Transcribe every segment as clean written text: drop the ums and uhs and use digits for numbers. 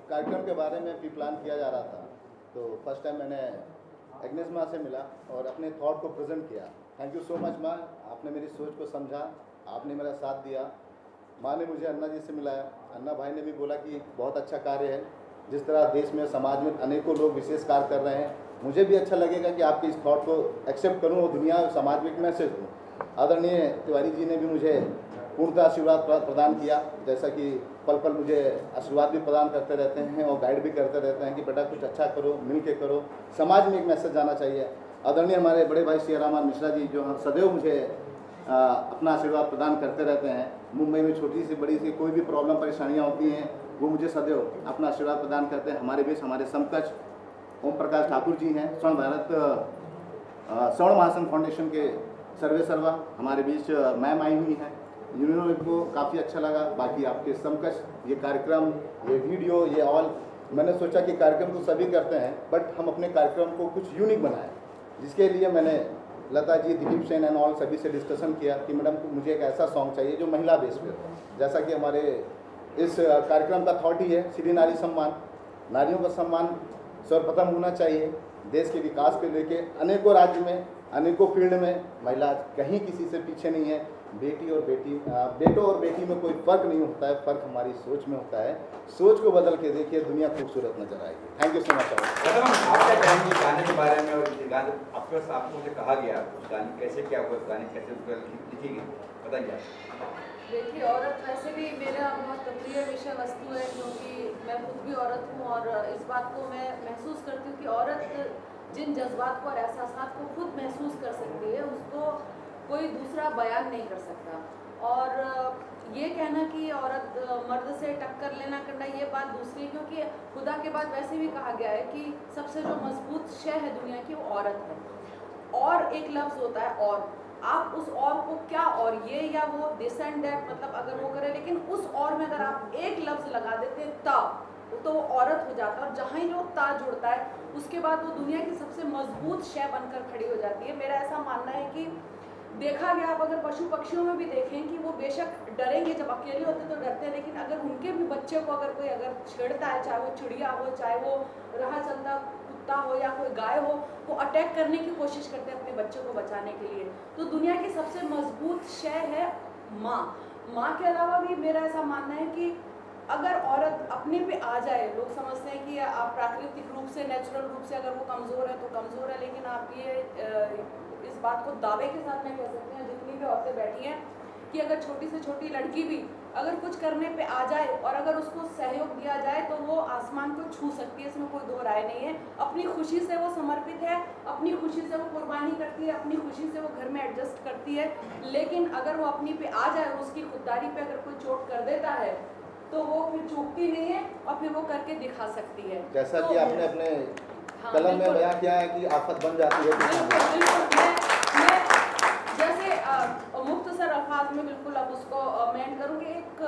कार्यक्रम के बारे में भी प्लान किया जा रहा था, तो फर्स्ट टाइम मैंने एग्नेस माँ से मिला और अपने थॉट को प्रेजेंट किया। थैंक यू सो मच माँ, आपने मेरी सोच को समझा, आपने मेरा साथ दिया। माँ ने मुझे अन्ना जी से मिलाया, अन्ना भाई ने भी बोला कि बहुत अच्छा कार्य है, जिस तरह देश में समाज में अनेकों लोग विशेष कार्य कर रहे हैं, मुझे भी अच्छा लगेगा कि आपके इस थॉट को एक्सेप्ट करूं और दुनिया और समाज में एक मैसेज दूँ। आदरणीय तिवारी जी ने भी मुझे पूर्णतः आशीर्वाद प्रदान किया, जैसा कि पल पल मुझे आशीर्वाद भी प्रदान करते रहते हैं और गाइड भी करते रहते हैं कि बेटा कुछ अच्छा करो, मिल के करो, समाज में एक मैसेज जाना चाहिए। आदरणीय हमारे बड़े भाई श्री रामान मिश्रा जी, जो हम सदैव मुझे अपना आशीर्वाद प्रदान करते रहते हैं। मुंबई में छोटी सी बड़ी सी कोई भी प्रॉब्लम परेशानियाँ होती हैं, वो मुझे सदैव अपना आशीर्वाद प्रदान करते हैं। हमारे बीच हमारे समकक्ष ओम प्रकाश ठाकुर जी हैं, स्वर्ण भारत स्वर्ण महासन फाउंडेशन के सर्वे सर्वा हमारे बीच मैम आई हुई हैं। को काफ़ी अच्छा लगा। बाकी आपके समकक्ष ये कार्यक्रम, ये वीडियो, ये ऑल, मैंने सोचा कि कार्यक्रम तो सभी करते हैं, बट हम अपने कार्यक्रम को कुछ यूनिक बनाएं, जिसके लिए मैंने लता जी, दिलीप सेन एंड ऑल सभी से डिस्कशन किया कि मैडम मुझे एक ऐसा सॉन्ग चाहिए जो महिला बेस पे हो। जैसा कि हमारे इस कार्यक्रम का थॉट ही है श्री नारी सम्मान, नारियों का सम्मान सर्वप्रथम होना चाहिए। देश के विकास को लेके अनेकों राज्य में, अनेकों फील्ड में महिला कहीं किसी से पीछे नहीं है। बेटों और बेटी में कोई फ़र्क नहीं होता है, फ़र्क हमारी सोच में होता है। सोच को बदल के देखिए, दुनिया खूबसूरत नजर आएगी। Thank you so much. आप क्या कहेंगे गाने के बारे में? और गाने आपको मुझे कहा गया गाने कैसे, क्या हुआ गाने कैसे लिखी गई, बताइए। देखिए, औरत वैसे भी मेरा बहुत प्रिय विषय वस्तु है, क्योंकि मैं खुद भी औरत हूँ और इस बात को मैं महसूस करती हूँ कि औरत जिन जज्बात को और एहसासात को खुद महसूस कर सकती है, उसको कोई दूसरा बयान नहीं कर सकता। और ये कहना कि औरत मर्द से टक्कर लेना करना, ये बात दूसरी, क्योंकि खुदा के बाद वैसे भी कहा गया है कि सबसे जो मजबूत शय है दुनिया की वो औरत है। और एक लफ्ज़ होता है और, आप उस और को क्या और ये या वो दिस एंड दैट, मतलब अगर वो करे, लेकिन उस और में अगर आप एक लफ्ज़ लगा देते हैं ता, तो वो औरत हो जाता है। और जहाँ ही जो ता जुड़ता है उसके बाद वो दुनिया की सबसे मजबूत शय बनकर खड़ी हो जाती है। मेरा ऐसा मानना है कि देखा गया, आप अगर पशु पक्षियों में भी देखें कि वो बेशक डरेंगे, जब अकेले होते तो डरते हैं, लेकिन अगर उनके भी बच्चे को अगर कोई अगर छेड़ता है, चाहे वो चिड़िया हो, चाहे वो राह चलता कुत्ता हो या कोई गाय हो, वो अटैक करने की कोशिश करते हैं अपने बच्चों को बचाने के लिए। तो दुनिया की सबसे मजबूत शय है माँ। माँ के अलावा भी मेरा ऐसा मानना है कि अगर औरत अपने पे आ जाए, लोग समझते हैं कि आप प्राकृतिक रूप से, नेचुरल रूप से अगर वो कमज़ोर है तो कमज़ोर है, लेकिन आप ये इस बात को दावे के साथ में कह सकते हैं, जितनी भी औरतें बैठी हैं, कि अगर छोटी से छोटी लड़की भी अगर कुछ करने पे आ जाए और अगर उसको सहयोग दिया जाए तो वो आसमान को छू सकती है, इसमें कोई दो राय नहीं है। अपनी खुशी से वो समर्पित है, अपनी खुशी से वो कुर्बानी करती है, अपनी खुशी से वो घर में एडजस्ट करती है। लेकिन अगर वो अपनी पे आ जाए, उसकी खुददारी पे अगर कोई चोट कर देता है तो वो फिर चूकती नहीं है और फिर वो करके दिखा सकती है। जैसा तो कि आपने अपने कलम में बयां किया है कि आफत बन जाती है। मैं जैसे मुख्तसर अल्फाज में बिल्कुल अब उसको मेंशन करूँगी। एक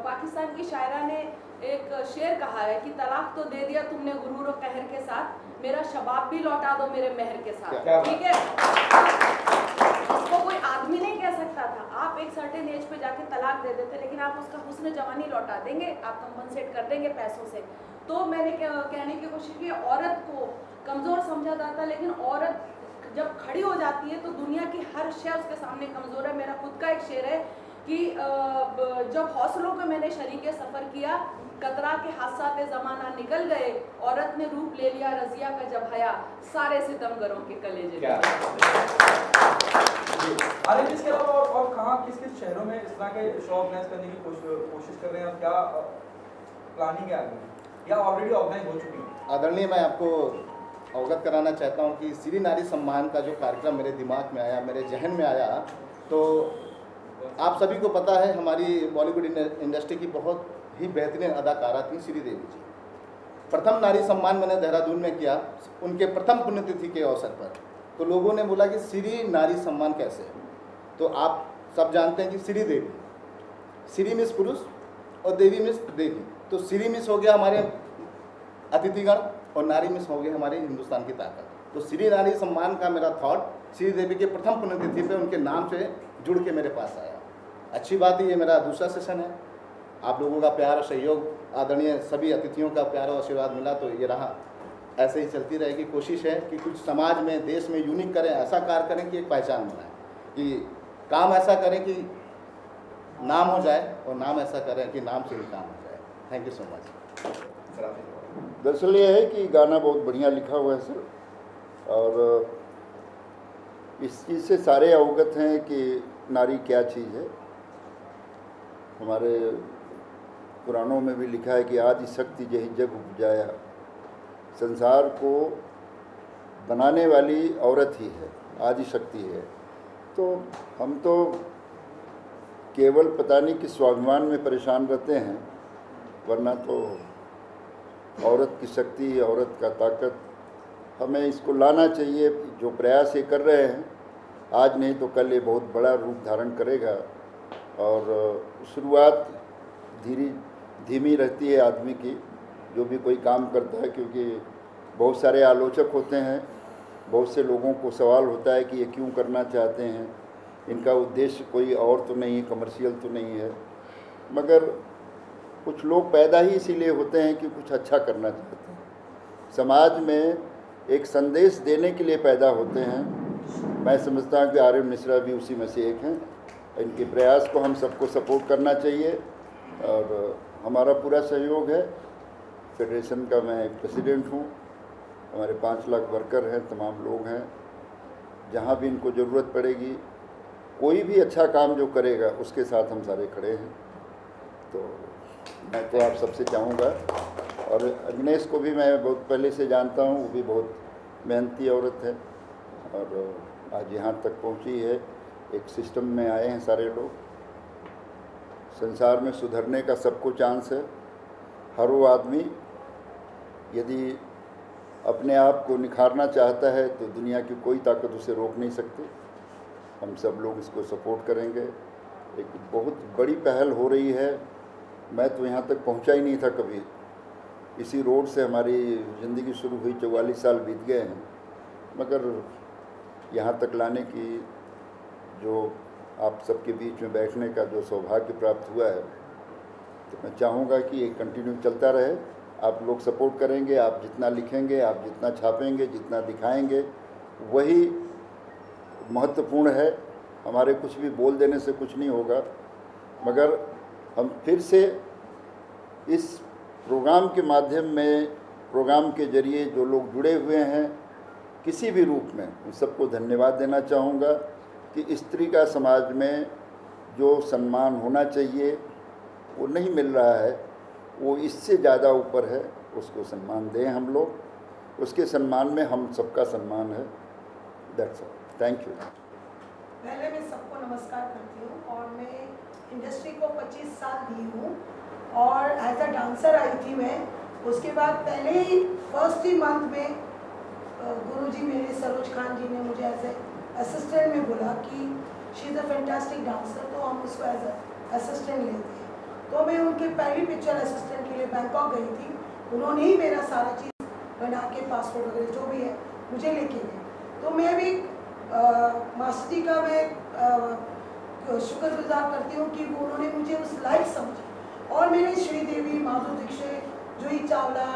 पाकिस्तान की शायरा ने एक शेर कहा है कि तलाक तो दे दिया तुमने गुरूर और कहर के साथ, मेरा शबाब भी लौटा दो मेरे मेहर के साथ। ठीक है, उसको कोई आदमी नहीं कह सकता था। आप एक सर्टेन एज पे जाके तलाक दे देते, लेकिन आप उसका हुस्न जवानी लौटा देंगे, आप कंपनसेट कर देंगे पैसों से। तो मैंने कहने की कोशिश की, औरत को कमज़ोर समझा जाता, लेकिन औरत जब खड़ी हो जाती है तो दुनिया की हर शय उसके सामने कमज़ोर है। मेरा खुद का एक शेर है कि जब हौसलों पे मैंने शरीके सफ़र किया, कतरा के हादसा ज़माना निकल गए, औरत ने रूप ले लिया रज़िया का जब हया, सारे सितमगरों के कलेजे। अरे इसके अलावा और कहाँ किस किस शहरों में इस तरह के शो ऑर्गेनाइज करने की कोशिश कर रहे हैं और क्या प्लानिंग है आगे, या ऑलरेडी ऑर्गेनाइज हो चुकी है? आदरणीय, मैं आपको अवगत कराना चाहता हूं कि श्री नारी सम्मान का जो कार्यक्रम मेरे दिमाग में आया, मेरे जहन में आया, तो आप सभी को पता है हमारी बॉलीवुड इंडस्ट्री की बहुत ही बेहतरीन अदाकारा थी श्रीदेवी जी। प्रथम नारी सम्मान मैंने देहरादून में किया उनके प्रथम पुण्यतिथि के अवसर पर। तो लोगों ने बोला कि श्री नारी सम्मान कैसे है, तो आप सब जानते हैं कि श्रीदेवी, श्री मिस पुरुष और देवी मिस देवी, तो श्री मिस हो गया हमारे अतिथिगण और नारी मिस हो गए हमारे हिंदुस्तान की ताकत। तो श्री नारी सम्मान का मेरा थॉट श्रीदेवी के प्रथम पुण्यतिथि पे उनके नाम से जुड़ के मेरे पास आया। अच्छी बात है, ये मेरा दूसरा सेशन है। आप लोगों का प्यार और सहयोग, आदरणीय सभी अतिथियों का प्यार और आशीर्वाद मिला तो ये रहा। ऐसे ही चलती रहेगी। कोशिश है कि कुछ समाज में, देश में यूनिक करें, ऐसा कार्य करें कि एक पहचान बनाएं, कि काम ऐसा करें कि नाम हो जाए, और नाम ऐसा करें कि नाम से ही काम हो जाए। Thank you so much. Sir आपने दरअसल ये है कि गाना बहुत बढ़िया लिखा हुआ है सर, और इस चीज़ से सारे अवगत हैं कि नारी क्या चीज़ है। हमारे पुराणों में भी लिखा है कि आदि शक्ति जही जग उपजाया, संसार को बनाने वाली औरत ही है, आदि शक्ति है। तो हम तो केवल पता नहीं कि स्वाभिमान में परेशान रहते हैं, वरना तो औरत की शक्ति, औरत का ताकत, हमें इसको लाना चाहिए। जो प्रयास ये कर रहे हैं, आज नहीं तो कल ये बहुत बड़ा रूप धारण करेगा। और शुरुआत धीमी रहती है आदमी की, जो भी कोई काम करता है, क्योंकि बहुत सारे आलोचक होते हैं, बहुत से लोगों को सवाल होता है कि ये क्यों करना चाहते हैं, इनका उद्देश्य कोई और तो नहीं है, कमर्शियल तो नहीं है। मगर कुछ लोग पैदा ही इसीलिए होते हैं कि कुछ अच्छा करना चाहते हैं, समाज में एक संदेश देने के लिए पैदा होते हैं। मैं समझता हूँ कि आर्य मिश्रा भी उसी में से एक हैं। इनके प्रयास को हम सबको सपोर्ट करना चाहिए, और हमारा पूरा सहयोग है। फेडरेशन का मैं एक प्रेसिडेंट हूँ, हमारे 5 लाख वर्कर हैं, तमाम लोग हैं। जहाँ भी इनको ज़रूरत पड़ेगी, कोई भी अच्छा काम जो करेगा उसके साथ हम सारे खड़े हैं। तो मैं तो आप सबसे चाहूँगा, और अग्नेश को भी मैं बहुत पहले से जानता हूँ, वो भी बहुत मेहनती औरत है, और आज यहाँ तक पहुँची है। एक सिस्टम में आए हैं सारे लोग। संसार में सुधरने का सबको चांस है। हर वो आदमी यदि अपने आप को निखारना चाहता है तो दुनिया की कोई ताकत उसे रोक नहीं सकती। हम सब लोग इसको सपोर्ट करेंगे। एक बहुत बड़ी पहल हो रही है। मैं तो यहाँ तक पहुँचा ही नहीं था कभी। इसी रोड से हमारी ज़िंदगी शुरू हुई, 44 साल बीत गए हैं, मगर यहाँ तक लाने की, जो आप सबके बीच में बैठने का जो सौभाग्य प्राप्त हुआ है, तो मैं चाहूँगा कि ये कंटिन्यू चलता रहे। आप लोग सपोर्ट करेंगे, आप जितना लिखेंगे, आप जितना छापेंगे, जितना दिखाएंगे, वही महत्वपूर्ण है। हमारे कुछ भी बोल देने से कुछ नहीं होगा, मगर हम फिर से इस प्रोग्राम के माध्यम में, प्रोग्राम के जरिए जो लोग जुड़े हुए हैं किसी भी रूप में, उन सबको धन्यवाद देना चाहूँगा कि स्त्री का समाज में जो सम्मान होना चाहिए वो नहीं मिल रहा है, वो इससे ज़्यादा ऊपर है। उसको सम्मान दें हम लोग, उसके सम्मान में हम सबका सम्मान है। That's all. Thank you. पहले मैं सबको नमस्कार करती हूँ, और मैं इंडस्ट्री को 25 साल दी हूँ, और एज अ डांसर आई थी मैं। उसके बाद पहले ही फर्स्ट ही मंथ में गुरुजी मेरे सरोज खान जी ने मुझे एज ए असिस्टेंट में बोला कि she is a fantastic dancer, तो हम उसको एज अ असिस्टेंट लेते हैं। तो मैं उनके पहली पिक्चर असिस्टेंट के लिए बैंकॉक गई थी। उन्होंने ही मेरा सारा चीज़ बना के, पासपोर्ट वगैरह जो भी है, मुझे लेके गए। तो मैं भी मास्टर जी का मैं शुक्रगुजार करती हूँ कि वो उन्होंने मुझे उस लायक समझा। और मेरे श्रीदेवी, माधुरी दीक्षित, जूही चावला,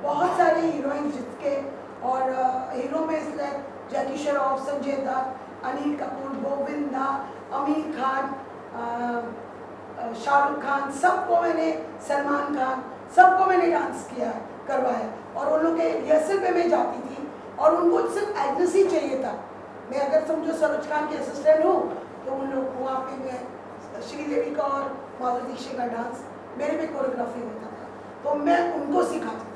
बहुत सारे हीरोइन जिसके, और हीरो में इसलिए जैकी श्रॉफ, संजय दत्त, अनिल कपूर, गोविंदा, आमिर खान, शाहरुख खान, सबको मैंने, सलमान खान, सबको मैंने डांस किया, करवाया। और उन लोग के रिहर्सल पे मैं जाती थी, और उनको सिर्फ एग्नेस ही चाहिए था। मैं अगर समझो सरोज खान की असिस्टेंट हूँ, तो उन लोग वहाँ पे मैं श्रीदेवी का और माधुरी दीक्षित का डांस मेरे पे कोरियोग्राफी होता था, तो मैं उनको सिखाती थी।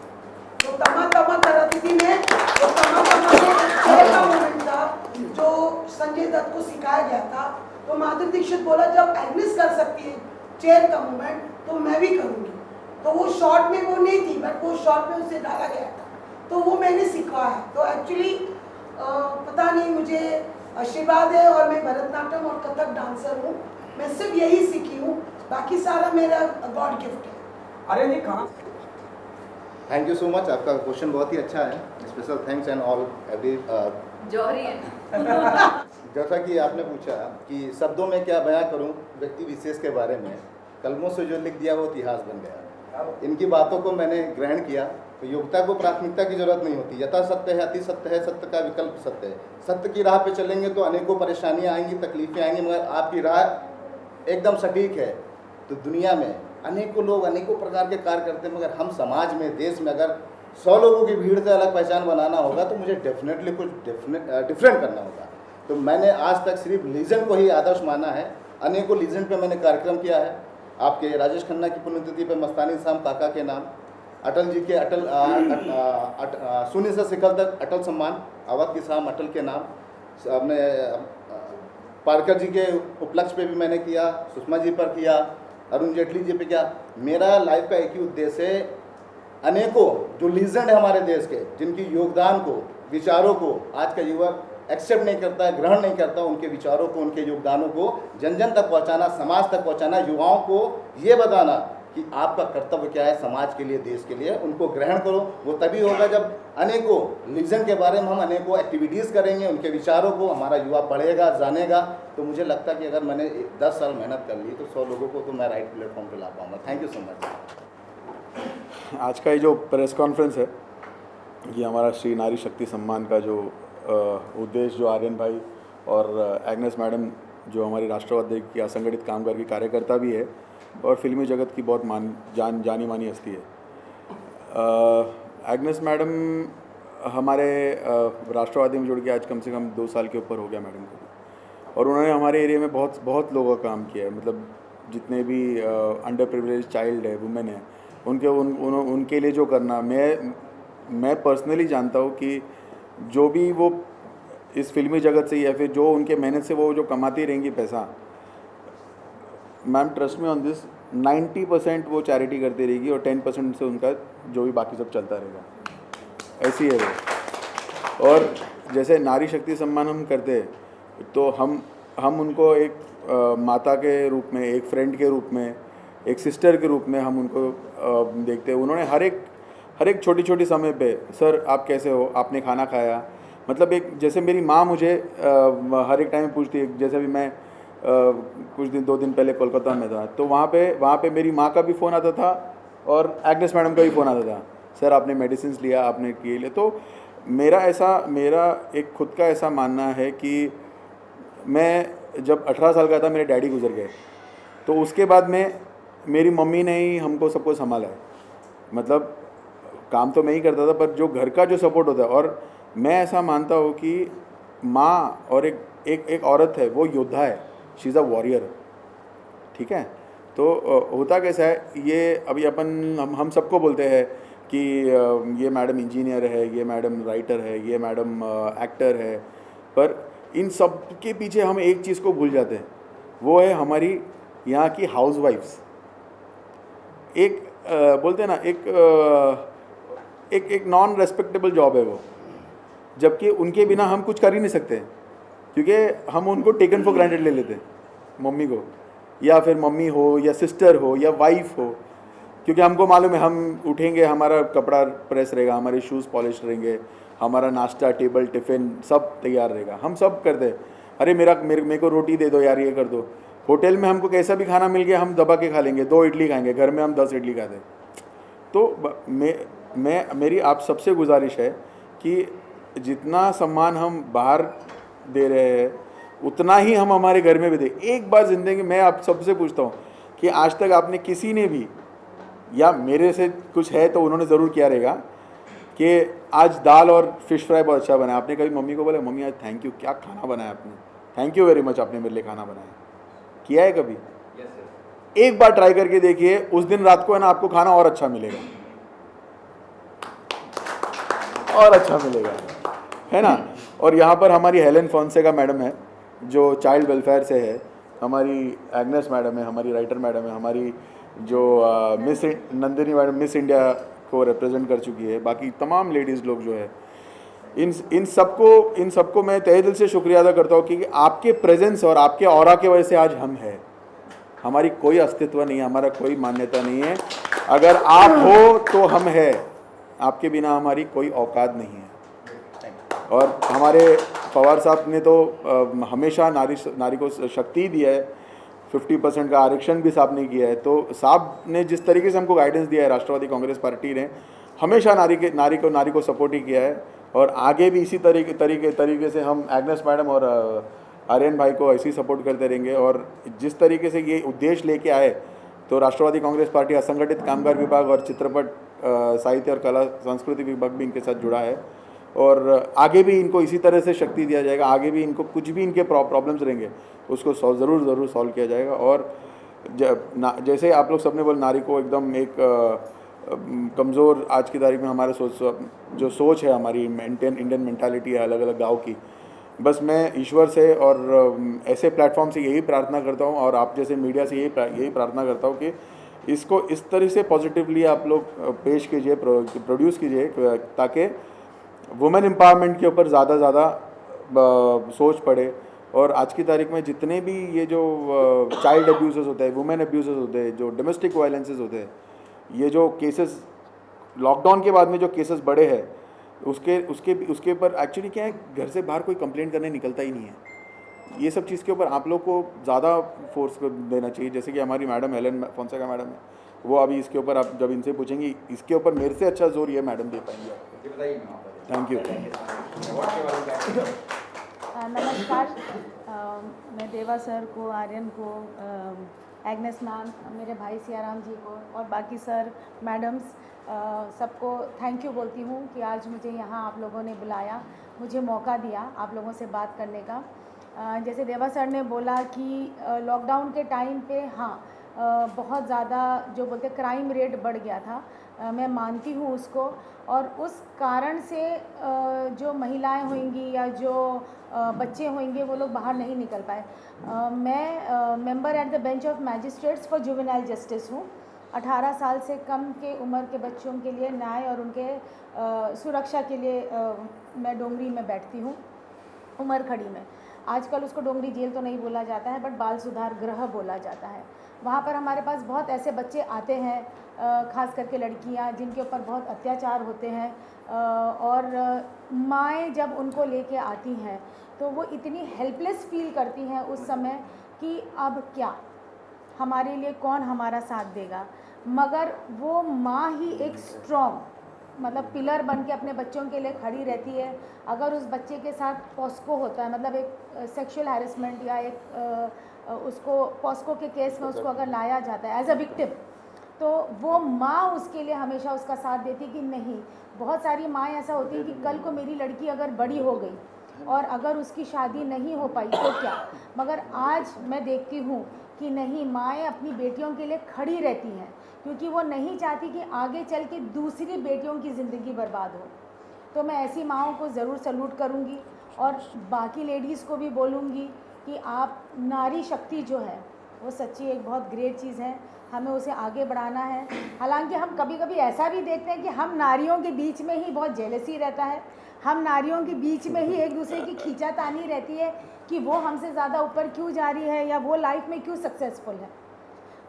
तो तमा तमा कराती थी मैं। तो तमा तमा का मोमेंट था जो संजय दत्त को सिखाया गया था। तो माधुरी दीक्षित बोला जब एग्नेस कर सकती है चेयर का मूवमेंट, तो मैं भी करूँगी। तो वो शॉर्ट में वो नहीं थी, बट वो शॉर्ट में उसे डाला गया था, तो वो मैंने सिखाया। तो एक्चुअली पता नहीं, मुझे आशीर्वाद है, और मैं भरतनाट्यम और कथक डांसर हूँ। मैं सिर्फ यही सीखी हूँ, बाकी सारा मेरा गॉड गिफ्ट है। अरे नहीं, कहाँ? Thank you so much. आपका क्वेश्चन बहुत ही अच्छा है। Special thanks and all every. जौहरी है। जैसा कि आपने पूछा कि शब्दों में क्या बयां करूं व्यक्ति विशेष के बारे में, कलमों से जो लिख दिया वो इतिहास बन गया। इनकी बातों को मैंने ग्रहण किया। तो योग्यता को प्राथमिकता की जरूरत नहीं होती। यथा सत्य है, अति सत्य है, सत्य का विकल्प सत्य है। सत्य की राह पे चलेंगे तो अनेकों परेशानियां आएंगी, तकलीफें आएंगी, मगर आपकी राह एकदम सटीक है तो दुनिया में अनेकों लोग अनेकों प्रकार के कार्य करते हैं, मगर हम समाज में, देश में अगर 100 लोगों की भीड़ से अलग पहचान बनाना होगा तो मुझे डेफिनेटली कुछ डिफरेंट करना होगा। तो मैंने आज तक सिर्फ लीजेंड को ही आदर्श माना है। अनेकों लीजेंड पे मैंने कार्यक्रम किया है। आपके राजेश खन्ना की पुण्यतिथि पे मस्तानी साहब काका के नाम, अटल जी के शून्य से शिखर तक अटल सम्मान, अवध की शाम अटल के नाम, अपने पारकर जी के उपलक्ष्य पे भी मैंने किया, सुषमा जी पर किया, अरुण जेटली जी पे किया। मेरा लाइफ का एक ही उद्देश्य है, अनेकों जो लीजेंड है हमारे देश के, जिनकी योगदान को, विचारों को आज का युवक एक्सेप्ट नहीं करता है, ग्रहण नहीं करता, उनके विचारों को, उनके योगदानों को जन जन तक पहुंचाना, समाज तक पहुंचाना, युवाओं को ये बताना कि आपका कर्तव्य क्या है समाज के लिए, देश के लिए। उनको ग्रहण करो। वो तभी होगा जब अनेकों लीजेंड के बारे में हम अनेकों एक्टिविटीज़ करेंगे, उनके विचारों को हमारा युवा पढ़ेगा, जानेगा। तो मुझे लगता है कि अगर मैंने 10 साल मेहनत कर ली तो 100 लोगों को तो मैं राइट प्लेटफॉर्म पर ला पाऊँगा। Thank you so much. आज का ये जो प्रेस कॉन्फ्रेंस है, ये हमारा श्री नारी शक्ति सम्मान का जो उद्देश्य, जो आर्यन भाई और एग्नेस मैडम जो हमारी राष्ट्रवाद की असंगठित कामगार की कार्यकर्ता भी है और फिल्मी जगत की बहुत जानी मानी हस्ती है। एग्नेस मैडम हमारे राष्ट्रवादी में जुड़ के आज कम से कम 2 साल के ऊपर हो गया मैडम को, और उन्होंने हमारे एरिया में बहुत लोगों का काम किया है। मतलब जितने भी अंडर प्रिविलेज चाइल्ड है, वुमेन है, उनके लिए जो करना, मैं पर्सनली जानता हूँ कि जो भी वो इस फिल्मी जगत से या फिर जो उनके मेहनत से वो जो कमाती रहेंगी पैसा, मैम ट्रस्ट में ऑन दिस 90% वो चैरिटी करती रहेगी और 10% से उनका जो भी बाकी सब चलता रहेगा। ऐसी है वो। और जैसे नारी शक्ति सम्मान हम करते हैं तो हम उनको एक माता के रूप में, एक फ्रेंड के रूप में, एक सिस्टर के रूप में हम उनको देखते हैं। उन्होंने हर एक छोटी समय पे, सर आप कैसे हो, आपने खाना खाया, मतलब एक जैसे मेरी माँ मुझे हर एक टाइम पूछती है। जैसे भी मैं कुछ 2 दिन पहले कोलकाता में था तो वहाँ पे मेरी माँ का भी फ़ोन आता था और एग्नेस मैडम का भी फ़ोन आता था, सर आपने मेडिसिन लिया, आपने किए लिए। तो मेरा एक खुद का ऐसा मानना है कि मैं जब 18 साल का था मेरे डैडी गुजर गए, तो उसके बाद में मेरी मम्मी ने ही हमको सबको संभाला है। मतलब काम तो मैं ही करता था, पर जो घर का जो सपोर्ट होता है, और मैं ऐसा मानता हूँ कि माँ और एक औरत है, वो योद्धा है, शी इज़ अ वॉरियर। ठीक है, तो होता कैसा है, ये अभी हम सबको बोलते हैं कि ये मैडम इंजीनियर है, ये मैडम राइटर है, ये मैडम एक्टर है, पर इन सब के पीछे हम एक चीज़ को भूल जाते हैं, वो है हमारी यहाँ की हाउसवाइफ्स। एक बोलते हैं ना, एक नॉन रेस्पेक्टेबल जॉब है वो, जबकि उनके बिना हम कुछ कर ही नहीं सकते, क्योंकि हम उनको टेकन फॉर ग्रांटेड ले लेते हैं, मम्मी को, या फिर मम्मी हो या सिस्टर हो या वाइफ हो, क्योंकि हमको मालूम है हम उठेंगे, हमारा कपड़ा प्रेस रहेगा, हमारे शूज़ पॉलिश रहेंगे, हमारा नाश्ता, टेबल, टिफ़िन सब तैयार रहेगा, हम सब करते हैं। अरे मेरे को रोटी दे दो यार, ये कर दो। होटल में हमको कैसा भी खाना मिल गया हम दबा के खा लेंगे, 2 इडली खाएंगे, घर में हम 10 इडली खाते। तो मेरी आप सबसे गुजारिश है कि जितना सम्मान हम बाहर दे रहे हैं उतना ही हम हमारे घर में भी दें। एक बार ज़िंदगी में आप सबसे पूछता हूँ कि आज तक आपने किसी ने भी, या मेरे से कुछ है तो उन्होंने ज़रूर किया रहेगा, कि आज दाल और फिश फ्राई बहुत अच्छा बनाया, आपने कभी मम्मी को बोला, मम्मी आज थैंक यू, क्या खाना बनाया आपने, थैंक यू वेरी मच, आपने मेरे लिए खाना बनाया, किया है कभी? एक बार ट्राई करके देखिए, उस दिन रात को है ना आपको खाना और अच्छा मिलेगा, और अच्छा मिलेगा, है ना। और यहाँ पर हमारी हेलेन फोंसेका मैडम है जो चाइल्ड वेलफेयर से है, हमारी एग्नेस मैडम है, हमारी राइटर मैडम है, हमारी जो miss Nandini madam miss India को रिप्रेजेंट कर चुकी है, बाकी तमाम लेडीज़ लोग जो है, इन सबको मैं तहे दिल से शुक्रिया अदा करता हूँ कि आपके प्रेजेंस और आपके ऑरा के वजह से आज हम हैं। हमारी कोई अस्तित्व नहीं है, हमारा कोई मान्यता नहीं है, अगर आप हो तो हम हैं, आपके बिना हमारी कोई औकात नहीं है। और हमारे पवार साहब ने तो हमेशा नारी को शक्ति दी है, 50% का आरक्षण भी साहब ने किया है। तो साहब ने जिस तरीके से हमको गाइडेंस दिया है, राष्ट्रवादी कांग्रेस पार्टी ने हमेशा नारी को सपोर्ट ही किया है और आगे भी इसी तरीके से हम एग्नेस मैडम और आर्यन भाई को ऐसे ही सपोर्ट करते रहेंगे। और जिस तरीके से ये उद्देश्य लेके आए तो राष्ट्रवादी कांग्रेस पार्टी असंगठित कामगार विभाग और चित्रपट साहित्य और कला संस्कृति विभाग भी इनके साथ जुड़ा है और आगे भी इनको इसी तरह से शक्ति दिया जाएगा। आगे भी इनको कुछ भी इनके प्रॉब्लम्स रहेंगे उसको ज़रूर सॉल्व किया जाएगा। और जैसे आप लोग सबने बोला नारी को एकदम एक कमज़ोर आज की तारीख में हमारे सोच है हमारी इंडियन मेंटालिटी है अलग अलग गाँव की। बस मैं ईश्वर से और ऐसे प्लेटफॉर्म से यही प्रार्थना करता हूँ और आप जैसे मीडिया से यही प्रार्थना करता हूँ कि इसको इस तरह से पॉजिटिवली आप लोग पेश कीजिए, प्रोड्यूस कीजिए ताकि वुमेन एम्पावरमेंट के ऊपर ज़्यादा सोच पड़े। और आज की तारीख में जितने भी ये जो चाइल्ड अब्यूज़ होते हैं, वुमेन अब्यूज़ होते हैं, जो डोमेस्टिक वायलेंसेस होते हैं, ये जो केसेस लॉकडाउन के बाद में जो केसेस बढ़े हैं उसके ऊपर एक्चुअली क्या है, घर से बाहर कोई कंप्लेंट करने निकलता ही नहीं है। ये सब चीज़ के ऊपर आप लोग को ज़्यादा फोर्स देना चाहिए। जैसे कि हमारी मैडम हेलेन फोंसेका मैडम है, वो अभी इसके ऊपर आप जब इनसे पूछेंगी इसके ऊपर मेरे से अच्छा जोर ये मैडम दे पाएंगे आपको। Thank you. नमस्कार, मैं देवा सर को, आर्यन को, एग्नेस मैम, मेरे भाई सियाराम जी को और बाकी सर मैडम्स सबको थैंक यू बोलती हूँ कि आज मुझे यहाँ आप लोगों ने बुलाया, मुझे मौका दिया आप लोगों से बात करने का। जैसे देवा सर ने बोला कि लॉकडाउन के टाइम पे बहुत ज़्यादा जो बोलते क्राइम रेट बढ़ गया था, मैं मानती हूँ उसको। और उस कारण से जो महिलाएं होंगी या जो बच्चे होंगे वो लोग बाहर नहीं निकल पाए। मैं member at the bench of magistrates for juvenile justice हूँ। 18 साल से कम के उम्र के बच्चों के लिए न्याय और उनके सुरक्षा के लिए मैं डोंगरी में बैठती हूँ, उमरखड़ी में। आजकल उसको डोंगरी जेल तो नहीं बोला जाता है बट बाल सुधार गृह बोला जाता है। वहाँ पर हमारे पास बहुत ऐसे बच्चे आते हैं, ख़ास करके लड़कियाँ, जिनके ऊपर बहुत अत्याचार होते हैं और माएँ जब उनको लेके आती हैं तो वो इतनी हेल्पलेस फील करती हैं उस समय कि अब क्या, हमारे लिए कौन हमारा साथ देगा। मगर वो माँ ही एक स्ट्रॉन्ग मतलब पिलर बन के अपने बच्चों के लिए खड़ी रहती है। अगर उस बच्चे के साथ पॉस्को होता है, मतलब एक सेक्सुअल हैरेसमेंट या एक उसको पॉस्को के केस में उसको अगर लाया जाता है एज अ विक्टिम, तो वो माँ उसके लिए हमेशा उसका साथ देती कि नहीं। बहुत सारी माँ ऐसा होती है कि कल को मेरी लड़की अगर बड़ी हो गई और अगर उसकी शादी नहीं हो पाई तो क्या, मगर आज मैं देखती हूँ कि नहीं, माएँ अपनी बेटियों के लिए खड़ी रहती हैं क्योंकि वो नहीं चाहती कि आगे चल के दूसरी बेटियों की ज़िंदगी बर्बाद हो। तो मैं ऐसी माँओं को ज़रूर सल्यूट करूँगी और बाकी लेडीज़ को भी बोलूँगी कि आप नारी शक्ति जो है वो सच्ची एक बहुत ग्रेट चीज़ है, हमें उसे आगे बढ़ाना है। हालांकि हम कभी कभी ऐसा भी देखते हैं कि हम नारियों के बीच में ही बहुत जेलसी रहता है, हम नारियों के बीच में ही एक दूसरे की खींचातानी रहती है कि वो हमसे ज़्यादा ऊपर क्यों जा रही है या वो लाइफ में क्यों सक्सेसफुल है।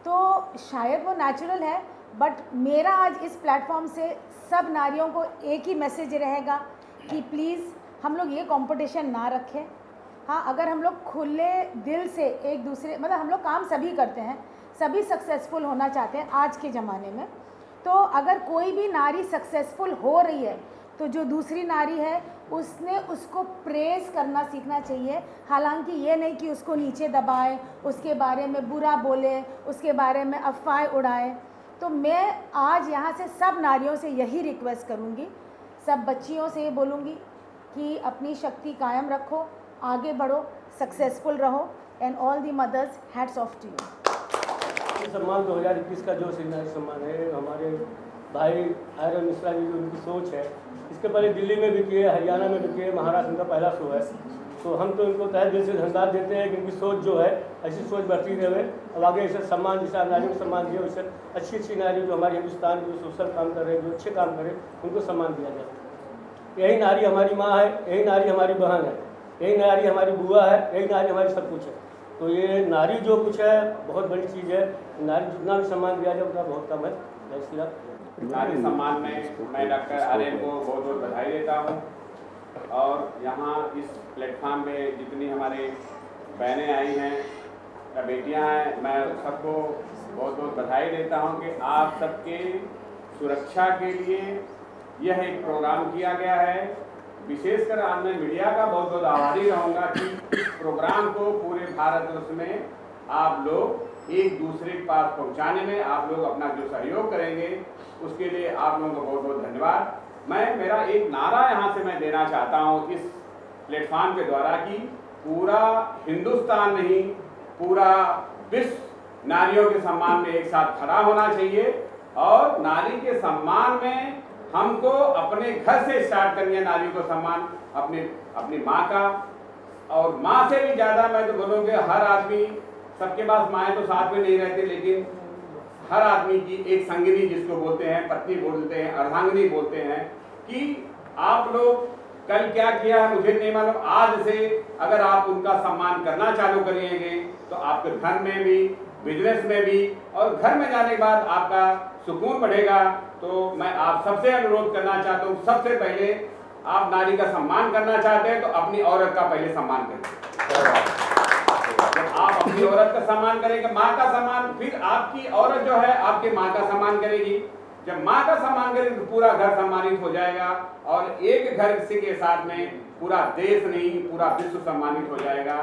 तो शायद वो नेचुरल है, बट मेरा आज इस प्लेटफॉर्म से सब नारियों को एक ही मैसेज रहेगा कि प्लीज़ हम लोग ये कंपटीशन ना रखें। हाँ, अगर हम लोग खुले दिल से एक दूसरे, मतलब हम लोग काम सभी करते हैं, सभी सक्सेसफुल होना चाहते हैं आज के ज़माने में, तो अगर कोई भी नारी सक्सेसफुल हो रही है तो जो दूसरी नारी है उसने उसको प्रेज़ करना सीखना चाहिए। हालांकि ये नहीं कि उसको नीचे दबाए, उसके बारे में बुरा बोले, उसके बारे में अफवाहें उड़ाए। तो मैं आज यहाँ से सब नारियों से यही रिक्वेस्ट करूँगी, सब बच्चियों से ये बोलूँगी कि अपनी शक्ति कायम रखो, आगे बढ़ो, सक्सेसफुल रहो। And all the mothers, hats off to you. सम्मान 2021 का जो नारी सम्मान है, हमारे भाई आर्यन मिश्रा जी की उनकी सोच है, इसके पहले दिल्ली में भी किए, हरियाणा में भी किए, महाराष्ट्र में पहला शो है। तो हम तो इनको तहे दिल से धन्यवाद देते हैं कि इनकी सोच जो है ऐसी सोच बढ़ती रहे। अब आगे ऐसे सम्मान, जैसे नारियों को सम्मान दिया वैसे अच्छी नारी जो हमारे हिंदुस्तान में जो सोशल काम कर रहे हैं, जो अच्छे काम करें, उनको सम्मान दिया जाए। यही नारी हमारी माँ है, यही नारी हमारी बहन है, यही नारी हमारी बुआ है, यही नारी हमारी सब कुछ है। तो ये नारी जो कुछ है बहुत बड़ी चीज़ है। नारी जितना भी सम्मान दिया जाए उतना बहुत कम है। जय श्री राम। नारी सम्मान में मैं डॉक्टर आर्यन को बहुत बहुत बधाई देता हूँ। और यहाँ इस प्लेटफार्म में जितनी हमारे बहनें आई हैं बेटियां हैं, मैं सबको बहुत बहुत बधाई देता हूं कि आप सबके सुरक्षा के लिए यह एक प्रोग्राम किया गया है। विशेषकर आज मैं मीडिया का बहुत बहुत आभारी रहूँगा कि इस प्रोग्राम को पूरे भारतवर्ष में आप लोग एक दूसरे के पास पहुँचाने में आप लोग अपना जो सहयोग करेंगे उसके लिए आप लोगों को बहुत बहुत धन्यवाद। मेरा एक नारा यहाँ से मैं देना चाहता हूँ इस प्लेटफॉर्म के द्वारा कि पूरा हिंदुस्तान नहीं, पूरा विश्व नारियों के सम्मान में एक साथ खड़ा होना चाहिए और नारी के सम्मान में हमको अपने घर से स्टार्ट करनी है। नारियों को सम्मान अपनी माँ का, और माँ से भी ज़्यादा मैं तो बोलूँगा हर आदमी, सबके पास माएँ तो साथ में नहीं रहती, लेकिन हर आदमी की एक संगिनी जिसको बोलते हैं, पत्नी बोलते हैं, अर्धांगिनी बोलते हैं, कि आप लोग कल क्या किया है मुझे नहीं मालूम, आज से अगर आप उनका सम्मान करना चालू करिएंगे तो आपके घर में भी, बिजनेस में भी, और घर में जाने के बाद आपका सुकून बढ़ेगा। तो मैं आप सबसे अनुरोध करना चाहता हूँ, सबसे पहले आप नारी का सम्मान करना चाहते हैं तो अपनी औरत का पहले सम्मान करें। जब आप अपनी औरत का सम्मान करेंगे, माँ का सम्मान, फिर आपकी औरत जो है आपकी माँ का सम्मान करेगी। जब माँ का सम्मान करेगी तो पूरा घर सम्मानित हो जाएगा, और एक घर के साथ में पूरा देश नहीं पूरा विश्व सम्मानित हो जाएगा।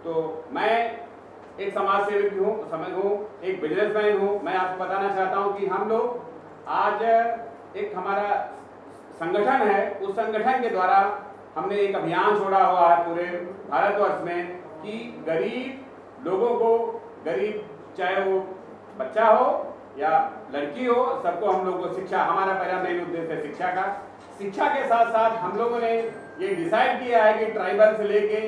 तो मैं एक समाज सेवक भी हूँ, एक बिजनेसमैन हूँ। मैं आपको बताना चाहता हूँ कि हम लोग आज एक हमारा संगठन है, उस संगठन के द्वारा हमने एक अभियान छोड़ा हुआ है पूरे भारतवर्ष में कि गरीब लोगों को, गरीब चाहे वो बच्चा हो या लड़की हो, सबको हम लोग को शिक्षा, हमारा पहला मेन उद्देश्य है शिक्षा का। शिक्षा के साथ साथ हम लोगों ने ये डिसाइड किया है कि ट्राइबल से लेके,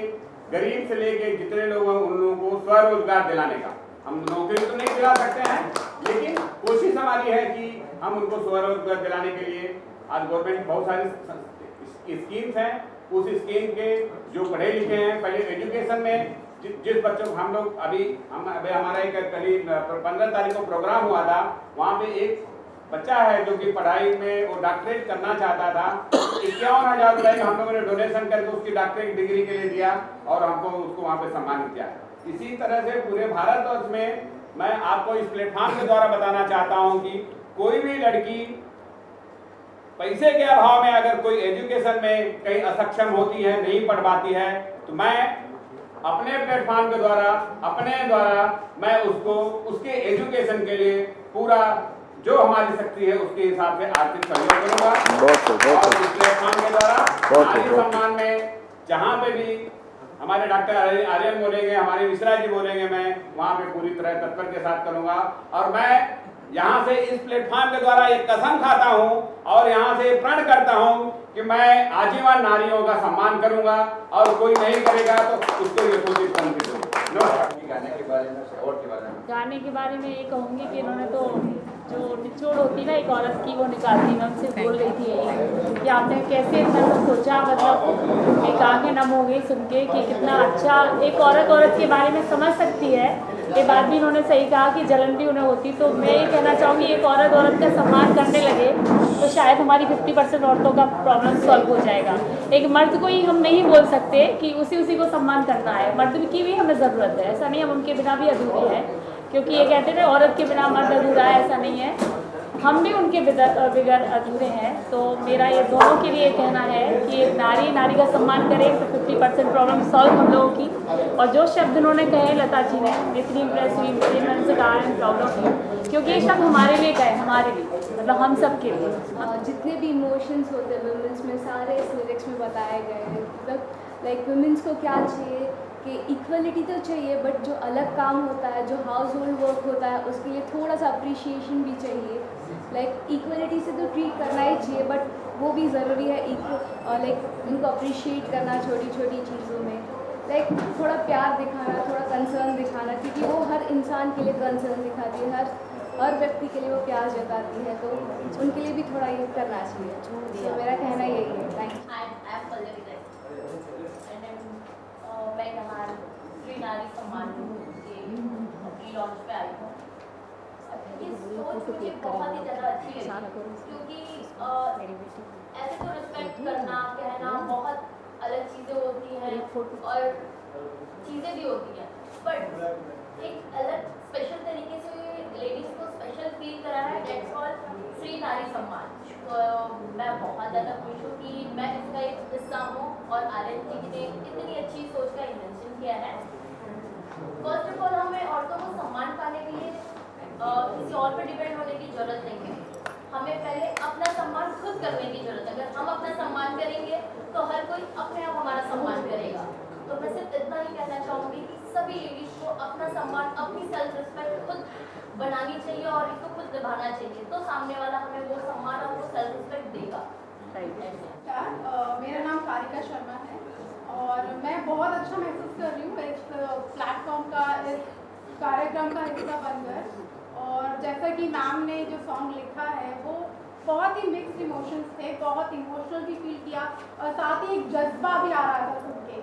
गरीब से लेके जितने लोग हैं उन लोगों को स्वरोजगार दिलाने का। हम नौकरी तो नहीं दिला सकते हैं, लेकिन कोशिश हमारी है कि हम उनको स्वरोजगार दिलाने के लिए आज गवर्नमेंट बहुत सारी स्कीम्स हैं। उस स्कीम के जो पढ़े लिखे हैं, पहले एजुकेशन में जिस बच्चों को हम लोग अभी हमारा एक करीब 15 तारीख को प्रोग्राम हुआ था, वहाँ पे एक बच्चा है जो कि पढ़ाई में वो डॉक्टरेट करना चाहता था। 51,000 रुपये का हम लोगों ने डोनेशन करके उसकी डॉक्टरेट डिग्री के लिए दिया और हमको उसको वहाँ पे सम्मानित किया। इसी तरह से पूरे भारतवर्ष में मैं आपको इस प्लेटफॉर्म के द्वारा बताना चाहता हूँ कि कोई भी लड़की पैसे के अभाव में अगर कोई एजुकेशन में कहीं असक्षम होती है, नहीं पढ़ पाती है, तो मैं अपने प्लेटफॉर्म के द्वारा मैं उसको उसके एजुकेशन के लिए पूरा जो हमारी शक्ति है उसके हिसाब से आर्थिक सहयोग करूंगा। और इस प्लेटफॉर्म के द्वारा नारी सम्मान में जहाँ पे भी हमारे डॉक्टर आर्यन बोलेंगे, हमारे मिश्रा जी बोलेंगे, मैं वहाँ पे पूरी तरह तत्पर के साथ करूंगा। और मैं यहाँ से इस प्लेटफॉर्म के द्वारा एक कसम खाता हूँ और यहाँ से प्रण करता हूँ कि मैं आजीवन नारियों का सम्मान करूंगा, और कोई नहीं करेगा तो उसको ये कोशिश करूंगी। गाने के बारे में और के बारे में गाने के बारे में ये कहूँगी कि इन्होंने तो जो निचोड़ होती ना एक औरत की, वो निकालती। मैं उनसे बोल रही थी यही कि आपने कैसे इतना सब सोचा, मतलब एक आंखें नम हो गई सुन के कि कितना अच्छा एक औरत के बारे में समझ सकती है। ये बात भी इन्होंने सही कहा कि जलन भी उन्हें होती। तो मैं ये कहना चाहूँगी एक औरत का सम्मान करने लगे तो शायद हमारी 50% औरतों का प्रॉब्लम सॉल्व हो जाएगा। एक मर्द को ही हम नहीं बोल सकते कि उसी को सम्मान करना है, मर्द की भी हमें ज़रूरत है। ऐसा नहीं हम उनके बिना भी अधूरे हैं, क्योंकि ये कहते हैं औरत के बिना मर्द अधूरा है, ऐसा नहीं है, हम भी उनके बगैर अधूरे हैं। तो मेरा ये दोनों के लिए कहना है कि नारी का सम्मान करें तो 50% प्रॉब्लम सॉल्व हम लोगों की। और जो शब्द उन्होंने कहे लता जी ने, इतनी इम्प्रेस हुई मुझे, मैं उनसे कहा I am proud of you, क्योंकि ये शब्द हमारे लिए कहे, हमारे लिए, मतलब हम सब के लिए। जितने भी इमोशंस होते हैं वुमेन्स में, सारे इस लिरिक्स में बताए गए हैं। मतलब लाइक वुमेन्स को क्या चाहिए कि इक्वलिटी तो चाहिए, बट जो अलग काम होता है, जो हाउस होल्ड वर्क होता है, उसके लिए थोड़ा सा अप्रिशिएशन भी चाहिए। लाइक इक्वलिटी से तो ट्रीट करना ही चाहिए, बट वो भी ज़रूरी है लाइक उनको अप्रिशिएट करना छोटी छोटी चीज़ों में, लाइक थोड़ा प्यार दिखाना, थोड़ा कंसर्न दिखाना, क्योंकि वो हर इंसान के लिए कंसर्न दिखाती है, हर व्यक्ति के लिए वो प्यार जताती है, तो उनके लिए भी थोड़ा ये करना चाहिए। तो मेरा कहना यही है। Thank you. मैं कमान श्री नारी सम्मान के लॉन्च पे आई हूँ। ये सोच मुझे बहुत ही ज़्यादा अच्छी लगी, क्योंकि ऐसे तो रिस्पेक्ट करना, कहना बहुत अलग चीज़ें होती हैं और चीज़ें भी होती हैं, बट एक अलग स्पेशल तरीके से लेडीज को स्पेशल फील करा है। डेट्स ऑल श्री नारी सम्मान। तो मैं बहुत ज़्यादा खुश हूँ कि मैं इसका एक हिस्सा हूँ और आर्यन जी ने इतनी अच्छी सोच का इन्वेंशन किया है। फर्स्ट ऑफ ऑल हमें औरतों को सम्मान पाने के लिए किसी और पर डिपेंड होने की जरूरत नहीं है। हमें पहले अपना सम्मान खुद करने की जरूरत है। अगर हम अपना सम्मान करेंगे तो हर कोई अपने आप हमारा सम्मान करेगा। तो मैं सिर्फ इतना ही कहना चाहूँगी कि सभी लेडीज को अपना सम्मान, अपनी सेल्फ रिस्पेक्ट खुद बनानी चाहिए और इसको खुद निभाना चाहिए, तो सामने वाला हमें वो सम्मान और वो सेल्फ रिस्पेक्ट देगा। मेरा नाम कारिका शर्मा है और मैं बहुत अच्छा महसूस कर रही हूँ इस प्लेटफॉर्म का, इस कार्यक्रम का हिस्सा बनकर। और जैसा कि मैम ने जो सॉन्ग लिखा है वो बहुत ही मिक्स्ड इमोशंस थे, बहुत इमोशनल भी फील किया और साथ ही एक जज्बा भी आ रहा था सुन के।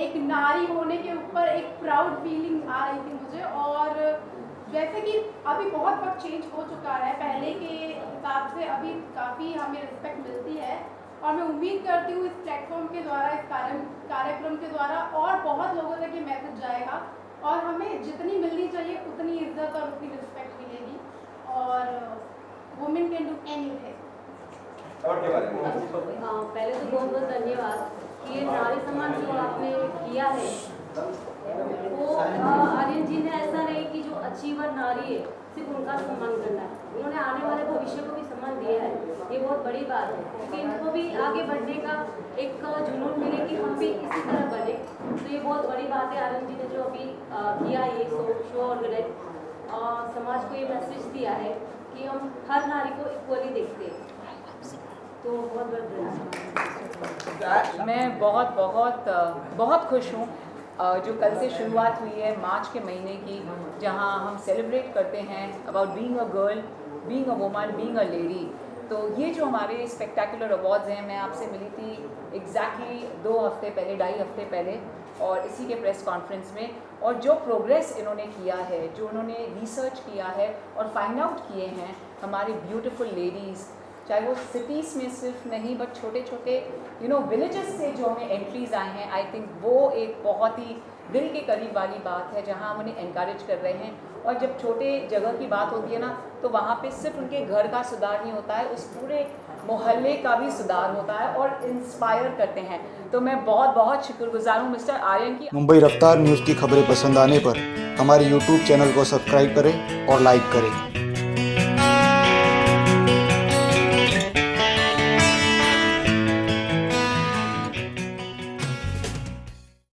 एक नारी होने के ऊपर एक प्राउड फीलिंग आ रही थी मुझे। और जैसे कि अभी बहुत वक्त चेंज हो चुका है, पहले के हिसाब से अभी काफ़ी हमें रिस्पेक्ट मिलती है और मैं उम्मीद करती हूँ इस प्लेटफॉर्म के द्वारा, इस कार्यक्रम के द्वारा और बहुत लोगों तक ये मैसेज जाएगा और हमें जितनी मिलनी चाहिए उतनी इज्जत और उतनी रिस्पेक्ट मिलेगी और वुमेन कैन डू एनीथिंग। और के बारे में पहले तो बहुत बहुत धन्यवाद कि ये नारी सम्मान जो आपने किया है वो आर्यन जी ने ऐसा नहीं कि जो अचीवर नारी है सिर्फ उनका सम्मान करना है, उन्होंने आने वाले भविष्य को भी सम्मान दिया है। ये बहुत बड़ी बात है क्योंकि इनको भी आगे बढ़ने का एक जुनून मिले कि हम भी इसी तरह बढ़े। तो ये बहुत बड़ी बात है आर्यन जी ने जो अभी किया है, ये शो ऑर्गेनाइज समाज को ये मैसेज दिया है कि हम हर नारी को इक्वली देखते हैं। तो बहुत बहुत धन्यवाद। मैं बहुत खुश हूँ जो कल से शुरुआत हुई है मार्च के महीने की, जहाँ हम सेलिब्रेट करते हैं about being a girl, being a woman, being a lady. तो ये जो हमारे स्पेक्टेकुलर अवार्ड्स हैं, मैं आपसे मिली थी एग्जैक्टली 2 हफ्ते पहले, 2.5 हफ्ते पहले, और इसी के प्रेस कॉन्फ्रेंस में। और जो प्रोग्रेस इन्होंने किया है, जो उन्होंने रिसर्च किया है और फाइंड आउट किए हैं हमारी ब्यूटीफुल लेडीज़, चाहे वो सिटीज़ में सिर्फ नहीं बट छोटे छोटे विलेजेस से जो हमें एंट्रीज़ आए हैं, आई थिंक वो एक बहुत ही दिल के करीब वाली बात है जहाँ हम उन्हें एनकरेज कर रहे हैं। और जब छोटे जगह की बात होती है ना, तो वहाँ पे सिर्फ उनके घर का सुधार नहीं होता है, उस पूरे मोहल्ले का भी सुधार होता है और इंस्पायर करते हैं। तो मैं बहुत शुक्रगुजार हूँ मिस्टर आर्यन की। मुंबई रफ्तार न्यूज़ की खबरें पसंद आने पर हमारे YouTube चैनल को सब्सक्राइब करें और लाइक करें।